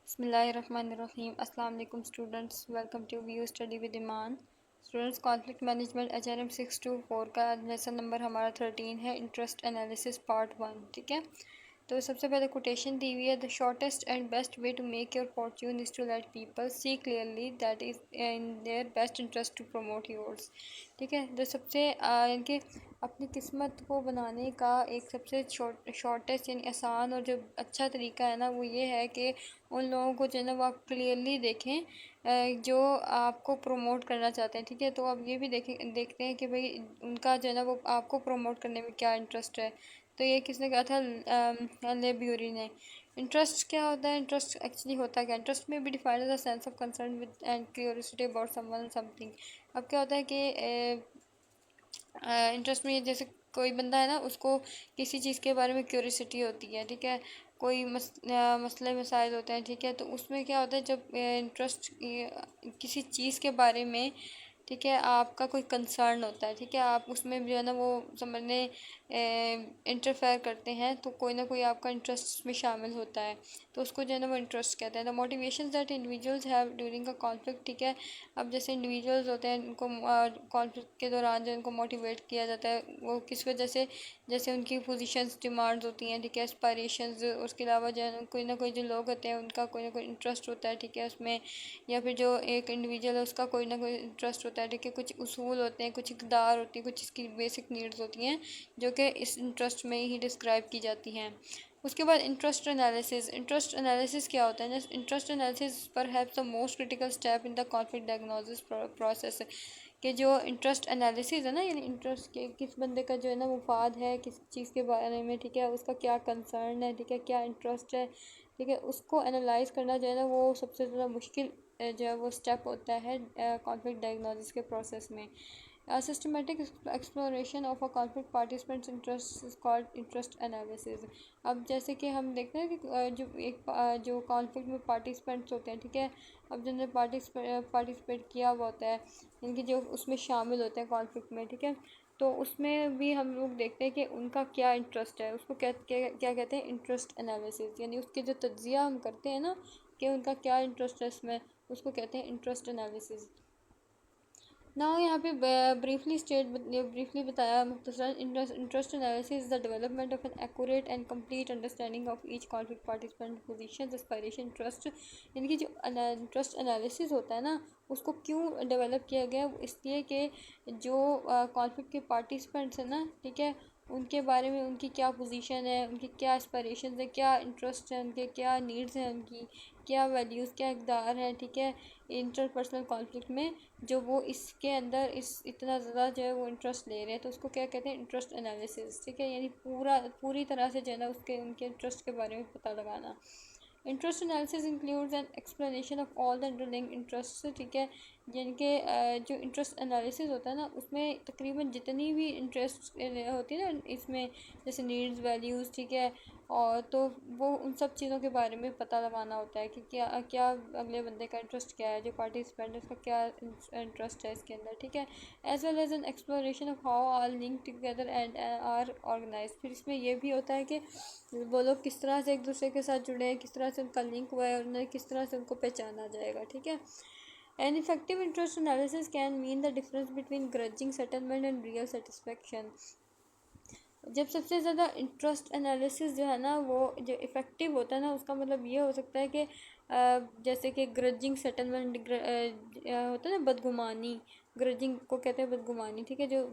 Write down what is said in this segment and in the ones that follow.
बिस्मिल्लाहिर्रहमानिर्रहीम। अस्सलाम वालेकुम students, welcome to view study with Iman. Students, conflict management HRM 624 का लेसन नंबर हमारा 13 है, इंटरेस्ट एनालिसिस पार्ट 1। ठीक है, तो सबसे पहले कोटेशन दी हुई है, the shortest and best way to make your fortune is to let people see clearly that is in their best interest to promote yours. ठीक है, जो सबसे इनके अपनी किस्मत को बनाने का एक सबसे शॉर्टेस्ट यानी आसान और जो अच्छा तरीका है ना, वो ये है कि उन लोगों को जो है ना वो आप क्लियरली देखें जो आपको प्रमोट करना चाहते हैं। ठीक है, तो अब ये भी देखते हैं कि भाई उनका जो है ना वो आपको प्रमोट करने में क्या इंटरेस्ट है। तो ये किसने कहा था? ले ब्यूरी ने। इंटरेस्ट क्या होता है? इंटरेस्ट एक्चुअली होता है क्या? इंटरेस्ट में भी defined as a sense of concern with and curiosity about someone something. अब क्या होता है कि इंटरेस्ट में जैसे कोई बंदा है ना, उसको किसी चीज़ के बारे में क्यूरियोसिटी होती है। ठीक है, कोई मसले मसाइल होते हैं। ठीक है, तो उसमें क्या होता है जब इंटरेस्ट किसी चीज़ के बारे में, ठीक है, आपका कोई कंसर्न होता है। ठीक है, आप उसमें जो है ना वो समझने इंटरफेयर करते हैं, तो कोई ना कोई आपका इंटरेस्ट में शामिल होता है, तो उसको जो है ना वो इंटरेस्ट कहते हैं। The motivation that individuals have during a conflict. ठीक है, अब जैसे इंडिविजुअल्स होते हैं, उनको कॉन्फ्लिक्ट के दौरान जो उनको मोटिवेट किया जाता है, वो किस वजह से? जैसे उनकी पोजीशंस डिमांड्स होती हैं। ठीक है, एस्पायरेशंस, उसके अलावा जो है कोई ना कोई जो लोग होते हैं उनका कोई ना कोई इंटरेस्ट होता है। ठीक है, उसमें, या फिर जो एक इंडिविजुअल है उसका कोई ना कोई इंटरेस्ट होता है। ठीक है, कुछ उसूल होते हैं, कुछ इक़दार होती है, कुछ इसकी बेसिक नीड्स होती हैं जो कि इस इंटरेस्ट में ही डिस्क्राइब की जाती हैं। उसके बाद इंटरेस्ट एनालिसिस। इंटरेस्ट एनालिसिस क्या होता है? इंटरेस्ट एनालिसिस पर have the most critical step in the conflict diagnosis process. कि जो इंटरेस्ट एनालिसिस है ना, यानी इंटरेस्ट के किस बंदे का जो है ना मुफाद है किस चीज़ के बारे में। ठीक है, उसका क्या कंसर्न है, ठीक है, क्या इंटरेस्ट है। ठीक है, उसको एनालाइज करना जो है ना वो सबसे ज़्यादा मुश्किल जो है वो स्टेप होता है कॉन्फ्लिक्ट डायग्नोसिस के प्रोसेस में। Systematic exploration of a conflict participants interest is called interest analysis. अब जैसे कि हम देखते हैं कि जो कॉन्फ्लिक्ट में पार्टिसिपेंट्स होते हैं। ठीक है, अब जिन्होंने पार्टिसिपेट किया हुआ होता है, इनकी जो उसमें शामिल होते हैं कॉन्फ्लिक्ट में। ठीक है, तो उसमें भी हम लोग देखते हैं कि उनका क्या इंटरेस्ट है, उसको क्या कहते हैं? Interest analysis. यानी उसके जो तज्जिया हम करते हैं ना कि उनका क्या इंटरेस्ट है इसमें, उसको कहते हैं इंटरेस्ट एनालिसिस। ना यहाँ पे ब्रीफली बताया मुख्तसरन। Interest analysis is the development of an accurate and complete understanding of each conflict participant positions aspiration interest. यानी कि जो इंटरेस्ट एनालिसिस होता है ना, उसको क्यों डेवलप किया गया? इसलिए कि जो कॉन्फ्लिक्ट के पार्टिसिपेंट्स हैं ना, ठीक है, उनके बारे में उनकी क्या पोजीशन है, उनकी क्या एस्पायरेशन है, क्या इंटरेस्ट है, उनके क्या नीड्स हैं, उनकी क्या वैल्यूज़, क्या इक़दार है। ठीक है, इंटरपर्सनल कॉन्फ्लिक्ट में जो वो इसके अंदर इतना ज़्यादा जो है वो इंटरेस्ट ले रहे हैं, तो उसको क्या कहते हैं? Interest analysis. ठीक है, यानी पूरी तरह से जो है ना उसके उनके इंटरेस्ट के बारे में पता लगाना। Interest analysis includes an explanation of all the underlying interest. ठीक है, जिनके जो इंटरेस्ट एनालिसिस होता है ना, उसमें तकरीबन जितनी भी इंटरेस्ट होती है ना इसमें, जैसे नीड्स, वैल्यूज़, ठीक है, और तो वो उन सब चीज़ों के बारे में पता लगाना होता है कि क्या क्या अगले बंदे का इंटरेस्ट क्या है, जो पार्टिसिपेंट है उसका क्या इंटरेस्ट है इसके अंदर। ठीक है, as well as an exploration of how all link together and are organise. फिर इसमें यह भी होता है कि वो लोग किस तरह से एक दूसरे के साथ जुड़े हैं, किस तरह से उनका लिंक हुआ है, और उन्हें किस तरह से उनको पहचाना जाएगा। ठीक है, an effective interest analysis can mean the difference between ग्रजिंग settlement and real satisfaction. जब सबसे ज़्यादा इंटरेस्ट एनालिसिस जो है ना वो जो इफ़ेक्टिव होता है ना, उसका मतलब ये हो सकता है कि जैसे कि ग्रजिंग सेटलमेंट होता है ना, बदगुमानी। ग्रजिंग को कहते हैं बदगुमानी। ठीक है, जो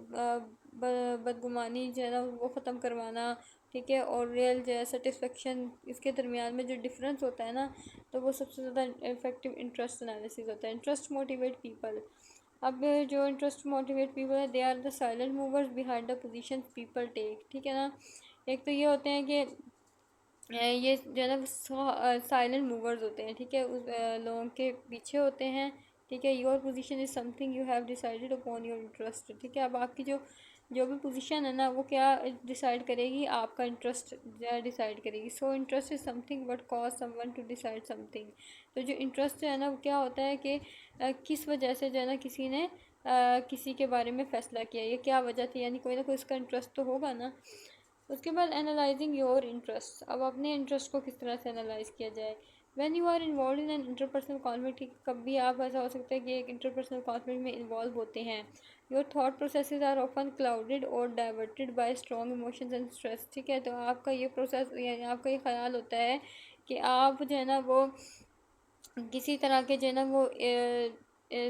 बदगुमानी जो है ना वो ख़त्म करवाना। ठीक है, और रियल जो है सेटिस्फेक्शन, इसके दरमियान में जो डिफरेंस होता है ना, तो वो सबसे ज़्यादा इफेक्टिव इंटरेस्ट एनालिसिस होता है। Interest motivate people. अब जो इंटरेस्ट मोटिवेट पीपल है, they are the silent movers behind the position people take. ठीक है ना, एक तो ये होते हैं कि ये जो है ना साइलेंट मूवर्स होते हैं। ठीक है, उस लोगों के पीछे होते हैं। ठीक है, your position is something you have decided upon your interest. ठीक है, अब आपकी जो भी पोजीशन है ना वो क्या डिसाइड करेगी? आपका इंटरेस्ट डिसाइड करेगी। So interest is something but cause someone to decide something. तो जो इंटरेस्ट है ना वो क्या होता है कि किस वजह से जो है ना किसी ने किसी के बारे में फ़ैसला किया, ये क्या वजह थी, यानी कोई ना कोई इसका इंटरेस्ट तो होगा ना। उसके बाद एनालाइजिंग योर इंटरेस्ट। अब अपने इंटरेस्ट को किस तरह से एनालाइज किया जाए? When you are involve in an interpersonal conflict, कभी आप ऐसा हो सकता है कि एक इंटरपर्सनल कॉन्फ्लिक्ट में इन्वॉल्व होते हैं। Your thought processes are often clouded और diverted by strong emotions and stress, ठीक है। तो आपका ये प्रोसेस, यानी आपका ये ख्याल होता है कि आप जो है ना वो किसी तरह के जो है ना वो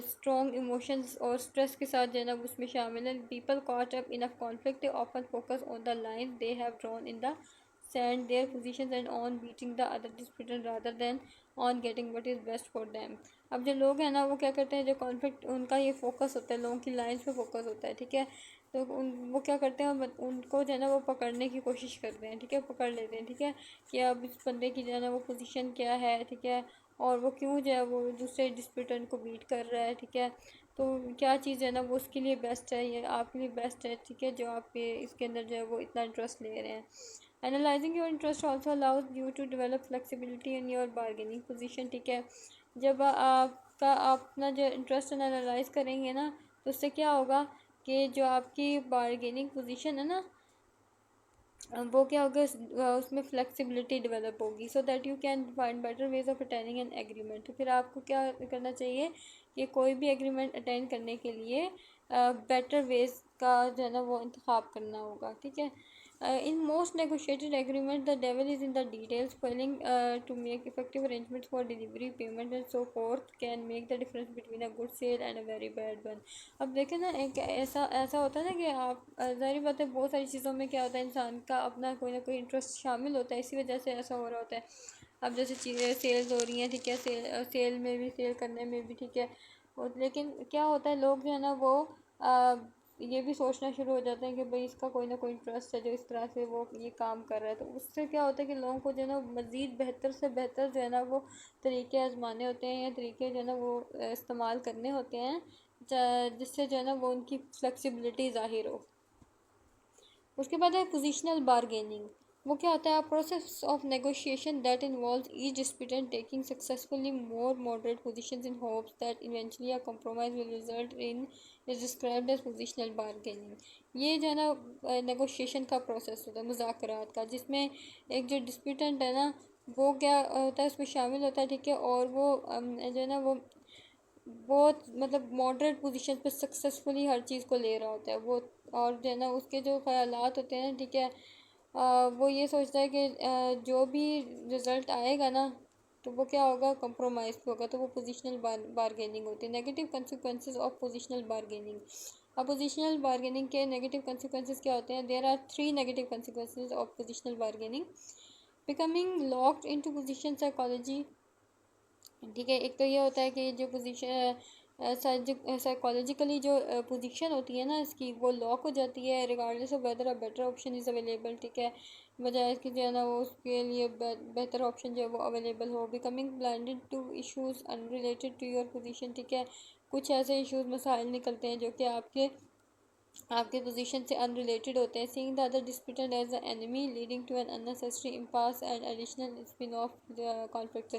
स्ट्रॉन्ग इमोशंस और स्ट्रेस के साथ जो है ना उसमें शामिल है। People caught up in a conflict often focus on the line they have drawn in the sand their positions and on beating the other disputant rather than on getting what is best for them. अब जो लोग हैं ना वो क्या करते हैं, जो कॉन्फ्लिक्ट उनका ये फोकस होता है, लोगों की लाइन्स पे फोकस होता है, ठीक है। तो वो क्या करते हैं, उनको जो है ना वो पकड़ने की कोशिश करते हैं, ठीक है, पकड़ लेते हैं, ठीक है, कि अब इस बंदे की जो है ना वो पोजीशन क्या है, ठीक है, और वो क्यों जो है वो दूसरे डिस्प्यूटेंट को बीट कर रहा है, ठीक है। तो क्या चीज़ है ना वो उसके लिए बेस्ट है, ये आपके लिए बेस्ट है, ठीक है, जो आप ये इसके अंदर जो है वो इतना इंटरेस्ट ले रहे हैं। Analysing your interest also allows you to develop flexibility in your bargaining position, ठीक है। जब आपका अपना जो इंटरेस्ट एनालाइज करेंगे ना, तो उससे क्या होगा कि जो आपकी बार्गेनिंग पोजीशन है ना वो क्या होगा, उसमें फ्लेक्सिबिलिटी डेवलप होगी, so that you can find better ways of attending an agreement. तो फिर आपको क्या करना चाहिए कि कोई भी एग्रीमेंट अटेंड करने के लिए बेटर वेज का जो है ना वो इंतखाब करना होगा, ठीक है। In most negotiated agreement, the devil is in the details. Failing to make effective arrangements for delivery, payment, and so forth can make the difference between a good sale and a very bad one. अब देखें ना, एक ऐसा ऐसा होता है ना कि आप ज़ाहिर बात है बहुत सारी चीज़ों में क्या होता है, इंसान का अपना कोई ना कोई इंटरेस्ट शामिल होता है, इसी वजह से ऐसा हो रहा होता है। अब जैसे चीज़ें सेल्स हो रही हैं, ठीक है, सेल में भी, सेल करने में भी, ठीक है। और लेकिन क्या होता है, लोग जो है ना वो ये भी सोचना शुरू हो जाते हैं कि भाई इसका कोई ना कोई इंटरेस्ट है जो इस तरह से वो ये काम कर रहा है। तो उससे क्या होता है कि लोगों को जो है ना मज़ीद बेहतर से बेहतर जो है ना वो तरीके आजमाने होते हैं, या तरीके जो है ना वो इस्तेमाल करने होते हैं, जिससे जो है ना वो उनकी फ्लेक्सिबिलिटी ज़ाहिर हो। उसके बाद है पोजिशनल बारगेनिंग। वो क्या होता है, process of negotiation that involve each disputant taking successfully more moderate positions in hopes that eventually a compromise will result in is described as positional bargaining. ये जो है ना नेगोशिएशन का प्रोसेस होता है, मुज़ाकरात का, जिसमें एक जो डिस्प्यूटेंट है ना वो क्या होता है उसमें शामिल होता है, ठीक है, और वो जो है ना वो बहुत मतलब मॉडरेट पोजीशन पे सक्सेसफुली हर चीज़ को ले रहा होता है वो। और जो है ना उसके जो ख्यालात होते हैं, ठीक है, वो ये सोचता है कि जो भी रिज़ल्ट आएगा ना तो वो क्या होगा, कंप्रोमाइज़ होगा। तो वो पोजिशनल बारगेनिंग होती है। Negative consequences of positional bargaining. अब पोजिशनल बारगेनिंग के नेगेटिव कंसिक्वेंसेस क्या होते हैं? There are 3 negative consequences of positional bargaining. Becoming locked into position psychology, ठीक है। एक तो ये होता है कि जो पोजीशन साइकोलॉजिकली जो पोजीशन होती है ना इसकी, वो लॉक हो जाती है regardless of weather a better option is available, ठीक है, बजाय इसके जो है ना वो उसके लिए बेहतर ऑप्शन जो है वो अवेलेबल हो। Becoming blinded to issues unrelated to your position, ठीक है, कुछ ऐसे इशूज़ मसाइल निकलते हैं जो कि आपके पोजीशन से अनरिलेटेड होते हैं। Seeing the other disputant as the enemy leading to an unnecessary impasse and additional spin off conflict.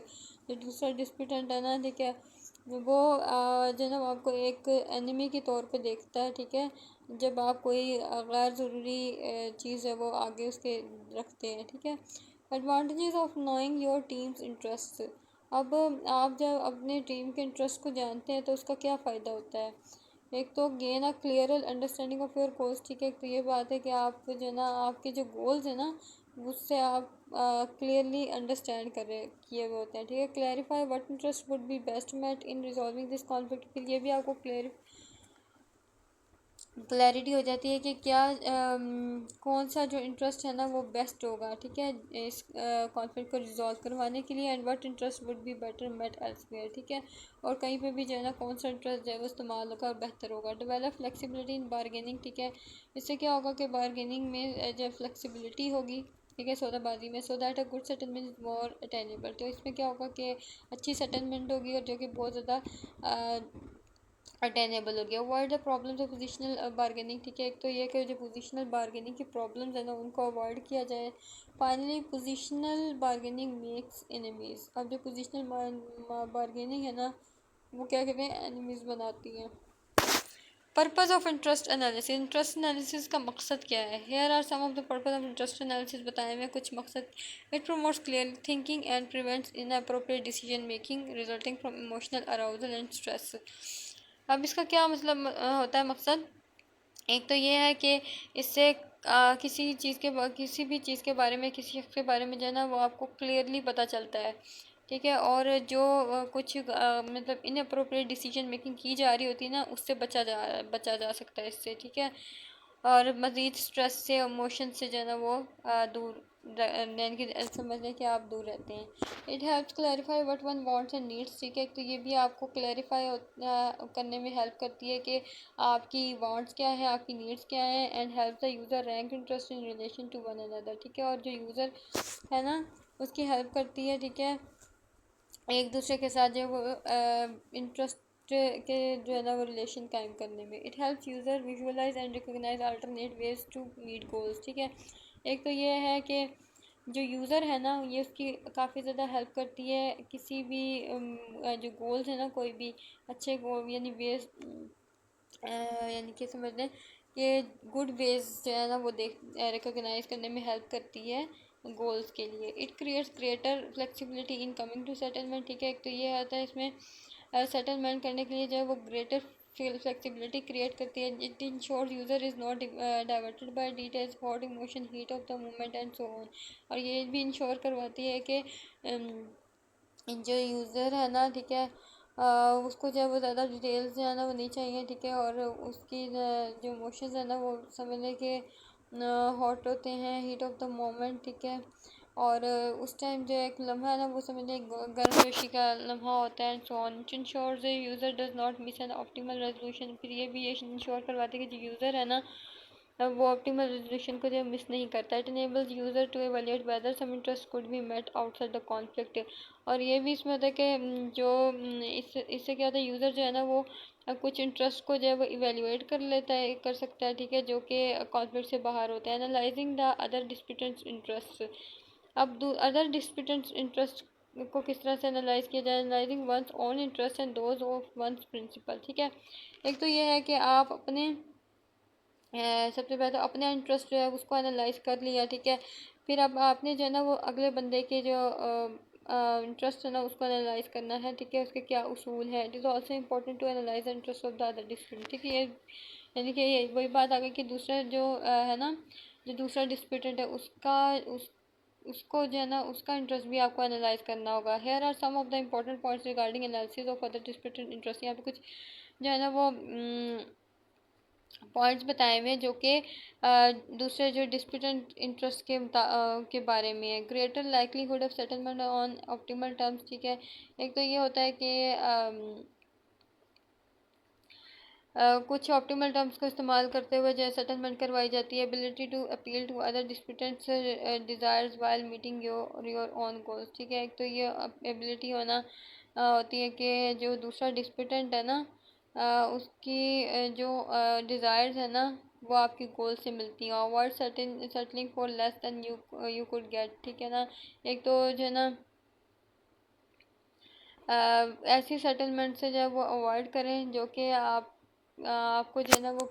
जो दूसरा डिस्प्यूटेंट है ना, ठीक है, वो जो है ना आपको एक एनिमी के तौर पे देखता है, ठीक है, जब आप कोई गैर ज़रूरी चीज़ है वो आगे उसके रखते हैं, ठीक है। Advantages of knowing your teams interest. अब आप जब अपने टीम के इंटरेस्ट को जानते हैं तो उसका क्या फ़ायदा होता है? एक तो gain a clear understanding of your goals, ठीक है। एक तो ये बात है कि आप जो ना आपके जो गोल्स हैं ना उससे आप क्लियरली अंडरस्टैंड कर रहे किए हुए होते हैं, ठीक है। Clarify what interest would be best met in resolving this conflict, फिर ये भी आपको क्लैरिटी हो जाती है कि क्या कौन सा जो इंटरेस्ट है ना वो बेस्ट होगा, ठीक है, इस कॉन्फ्लिक्ट को रिजॉल्व करवाने के लिए। And what interest would be better met elsewhere, ठीक है, और कहीं पे भी जो है ना कौन सा इंटरेस्ट जो है वो इस्तेमाल होगा और बेहतर होगा। डेवलप फ्लेक्सिबिलिटी इन बारगेनिंग, ठीक है, इससे क्या होगा कि बारगेनिंग में जो फ्लेक्सिबिलिटी होगी, ठीक है, सौदाबाजी में, so that a good settlement is more attainable. तो इसमें क्या होगा कि अच्छी सेटलमेंट होगी और जो कि बहुत ज़्यादा अटेनेबल हो गया। Avoid the problems of positional bargaining, ठीक है, एक तो ये कि जो पोजिशनल बार्गेनिंग की प्रॉब्लम्स है ना उनको अवॉइड किया जाए। Finally positional bargaining makes enemies. अब जो पोजिशनल बार्गेनिंग है ना वो क्या कहते हैं, एनिमीज़ बनाती है। Purpose of interest analysis, interest analysis का मकसद क्या है? Here are some of the purpose of interest analysis बताए हुए कुछ मकसद। It promotes clear thinking and prevents inappropriate decision making resulting from emotional arousal and stress. अब इसका क्या मतलब होता है मकसद? एक तो ये है कि इससे किसी भी चीज़ के बारे में, किसी शख्स के बारे में जो है ना वो आपको क्लियरली पता चलता है, ठीक है। और जो कुछ मतलब इनअप्रोप्रिएट डिसीजन मेकिंग की जा रही होती है ना, उससे बचा जा सकता है इससे, ठीक है। और मज़ीद स्ट्रेस से, इमोशन से जो है ना वो दूर, यानी कि समझ लें कि आप दूर रहते हैं। It helps clarify what one wants and needs, ठीक है। तो ये भी आपको क्लैरिफाई करने में हेल्प करती है कि आपकी वांट्स क्या है, आपकी नीड्स क्या है। And help the user rank interest in relation to one another, ठीक है। और जो यूज़र है ना उसकी हेल्प करती है, ठीक है, एक दूसरे के साथ जो वो इंटरेस्ट के जो है ना वो रिलेशन कायम करने में। It helps user visualise and recognise alternate ways to meet goals, ठीक है। एक तो ये है कि जो यूज़र है ना ये उसकी काफ़ी ज़्यादा हेल्प करती है किसी भी जो गोल्स है ना, कोई भी अच्छे गोल यानी वेज, यानी कि समझ लें कि गुड वेज जो है ना वो रिकोगनाइज करने में हेल्प करती है गोल्स के लिए। It creates greater flexibility in coming to settlement, ठीक है। एक तो ये आता है इसमें सेटलमेंट करने के लिए जो है वो ग्रेटर फ्लेक्सिबिलिटी क्रिएट करती है। It ensures user is not diverted by details hot emotion heat of the moment and so on. और ये भी इंश्योर करवाती है कि जो यूज़र है ना, ठीक है, उसको जो है वो ज़्यादा डिटेल्स जो है ना वो नहीं चाहिए, ठीक है। और उसकी जो इमोशंस है ना वो समझने के हॉट होते हैं, हीट ऑफ द मोमेंट, ठीक है। और उस टाइम जो एक लम्हा है ना वो समझने गर्मजोशी का लम्हा होता है। So on ensure the user does not miss N optimal resolution, फिर ये भी ये इंश्योर करवाते हैं कि जो यूज़र है ना अब वो ऑप्टिमल रेजोल्यूशन को जो मिस नहीं करता। It enables user to evaluate whether some interest could be met outside the conflict. और ये भी इसमें होता है कि जो इससे क्या होता है, यूज़र जो है ना वो कुछ इंटरेस्ट को जो है वो इवेल्यूएट कर लेता है, कर सकता है, ठीक है, जो कि कॉन्फ्लिक्ट से बाहर होता है। Analysing the other disputants interest. अब अदर डिस्प्यूटेंट्स इंटरेस्ट को किस तरह से एनालाइज किया जाए? Analysing one's own interest and those of one's principal, ठीक है। एक तो ये है कि आप अपने सबसे पहले तो अपने इंटरेस्ट जो है उसको एनालाइज कर लिया, ठीक है। फिर अब आपने जो है ना वो अगले बंदे के जो इंटरेस्ट है ना उसको एनालाइज करना है, ठीक है, उसके क्या उसूल है। It is also important to analyze the interest of the other disputant, ठीक है। ये यानी कि ये वही बात आ गई कि दूसरा जो है ना, जो दूसरा डिस्प्यूटेंट है उसको जो है ना उसका इंटरेस्ट भी आपको एनालाइज करना होगा। Here are some of the important points regarding analysis of other disputant interest. यहाँ पे कुछ जो है ना वो पॉइंट्स बताए हुए जो कि दूसरे जो डिस्प्यूटेंट इंटरेस्ट के बारे में है। Greater likelihood of settlement on optimal terms, ठीक है। एक तो ये होता है कि कुछ ऑप्टिमल टर्म्स को इस्तेमाल करते हुए जो सेटलमेंट करवाई जाती है। Ability to appeal to other disputants desires while meeting your own goals, ठीक है। एक तो ये एबिलिटी होना होती है कि जो दूसरा डिस्प्यूटेंट है ना उसकी जो डिज़ायर्स है ना वो आपकी गोल से मिलती हैं। Avoid settling for less than you could get, ठीक है ना। एक तो जो है ना ऐसी सेटलमेंट से जो है वो अवॉइड करें जो कि आपको जो है ना वो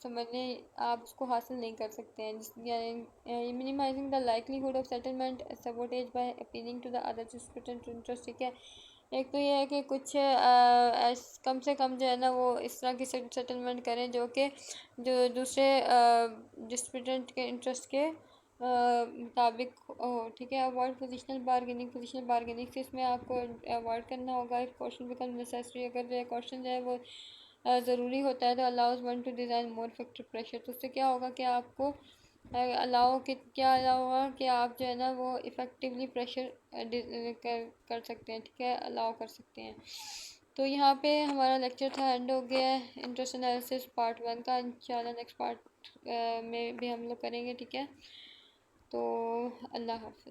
समझने आप उसको हासिल नहीं कर सकते हैं। Minimizing the likelihood of settlement sabotage by appealing to the other disputant interest, ठीक है। एक तो ये है कि कुछ कम से कम जो है ना वो इस तरह की सेटलमेंट करें जो कि जो दूसरे डिस्प्यूटेंट के इंटरेस्ट के मुताबिक हो, ठीक है। अवॉइड पोजिशनल बार्गेनिंग से इसमें आपको अवॉइड करना होगा। इफ क्वेश्चन बिकम नेसेसरी, अगर क्वेश्चन जो है वो ज़रूरी होता है तो allows one two design more effective pressure. तो उससे क्या होगा कि आपको अलाउ होगा कि आप जो है ना वो इफ़ेक्टिवली प्रेशर कर सकते हैं, ठीक है, अलाउ कर सकते हैं। तो यहाँ पे हमारा लेक्चर था एंड हो गया है इंटरेस्ट एनालिसिस पार्ट 1 का। इंशाल्लाह नेक्स्ट पार्ट में भी हम लोग करेंगे, ठीक है। तो अल्लाह हाफ़िज़।